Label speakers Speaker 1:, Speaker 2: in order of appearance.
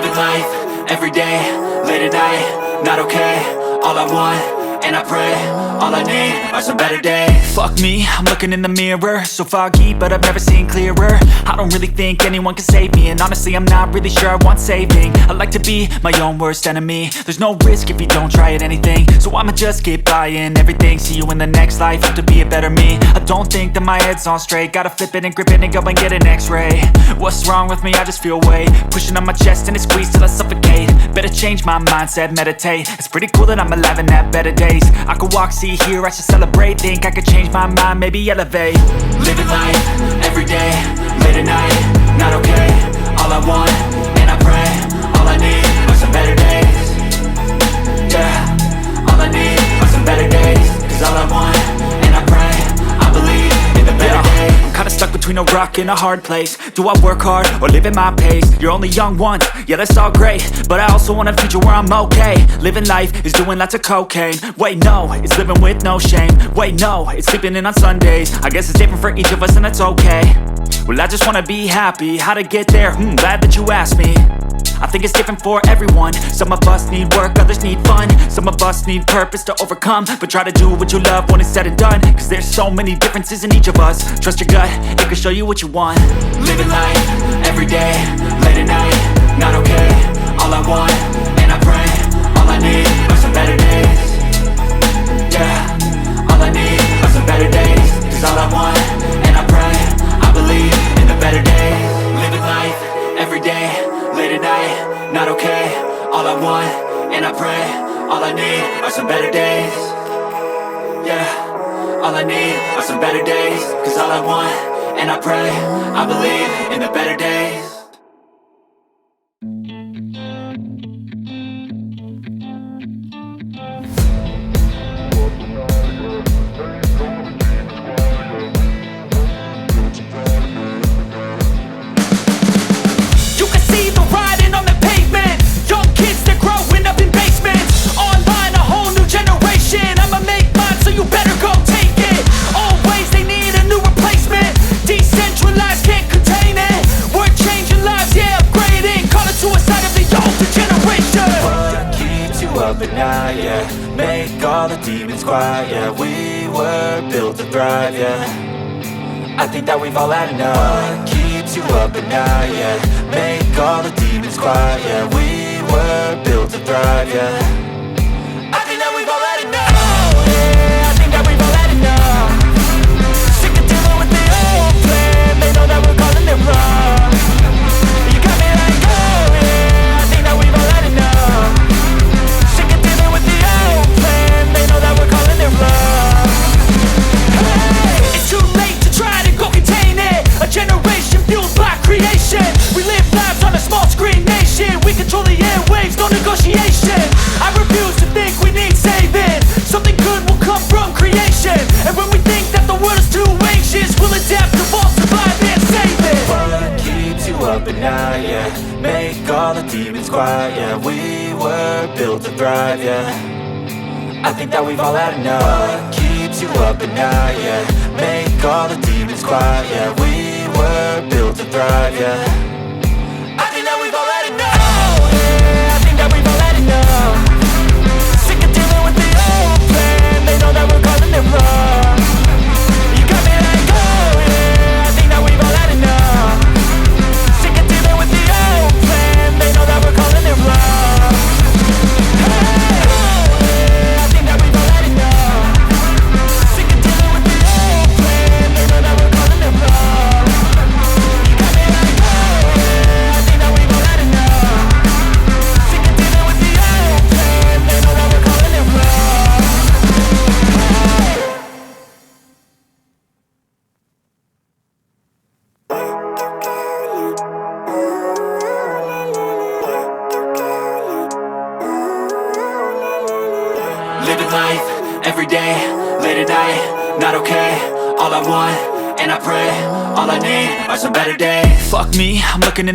Speaker 1: Living life, everyday, late at night, not okay. All I want, and I pray, all I need are some better days. Fuck me, I'm looking in the mirror, so foggy, but I've never seen clearer. I don't really think anyone can save me, and honestly I'm not really sure I want saving. I like to be my own worst enemy. There's no risk if you don't try at anything, so I'ma just keep buying everything. See you in the next life, have to be a better me. I don't think that my head's on straight, gotta flip it and grip it and go and get an x-ray. What's wrong with me? I just feel weight pushing on my chest and it squeezes till I suffocate. Better change my mindset, meditate. It's pretty cool that I'm alive and have better days. I could walk, see, hear, I should celebrate. Think I could change my mind, maybe elevate. Living life, everyday, late at night, not okay. All I want, and I pray, all I need are some better days. Yeah, all I need are some better days. Cause all I want, and I pray, I believe in the better days. I'm kinda stuck between a rock and a hard place. Do I work hard or live at my pace? You're only young once, yeah that's all great, but I also want a future where I'm okay. Living life is doing lots of cocaine. Wait no, it's living with no shame. Wait no, it's sleeping in on Sundays. I guess it's different for each of us and that's okay. Well I just wanna be happy, how to get there? Glad that you asked me. I think it's different for everyone. Some of us need work, others need fun. Some of us need purpose to overcome. But try to do what you love when it's said and done. Cause there's so many differences in each of us. Trust your gut, it can show you what you want. Living life, everyday, late at night, not okay. All I want, and I pray, all I need are some better days. Yeah, all I need are some better days. Cause all I want, and I pray, I believe in the better days. Living life, everyday, late at night, not okay. All I want, and I pray, all I need are some better days. Yeah, all I need are some better days. Cause all I want, and I pray, I believe in the better days. But now, yeah, make all the demons quiet, yeah. We were built to thrive, yeah. I think that we've all had enough. What keeps you up at night, yeah. Make all the demons quiet, yeah. We were built to thrive, yeah. I think that we've all had enough. Oh, yeah, I think that we've all had enough. Sick of dealing with the old plan. They know that we're calling it wrong. You got me like, oh, yeah, I think that we've all had enough. They know that we're calling it love. Hey, it's too late to try to go contain it. A generation fueled by creation. We live lives on a small screen nation. We control the airwaves, no negotiation. I refuse to think we need saving. Something good will come from creation. And when we think that the world is too anxious, we'll adapt, evolve, survive and save it. What keeps you up at night, yeah. Make all the demons quiet, yeah. We were built to thrive, yeah. I think that we've all had enough. What keeps you up at night, yeah. Make all the demons quiet, yeah. We were built to thrive, yeah. I think that we've all had enough. Oh, yeah, I think that we've all had enough. Sick of dealing with the old plan. They know that we're calling it wrong. You got me like, oh, yeah, I think that we've all had enough. Sick of dealing with the old plan. They know that we're calling it wrong. Living life, everyday, late at night, not okay. All I want, and I pray, all I need are some better days. Fuck me, I'm looking in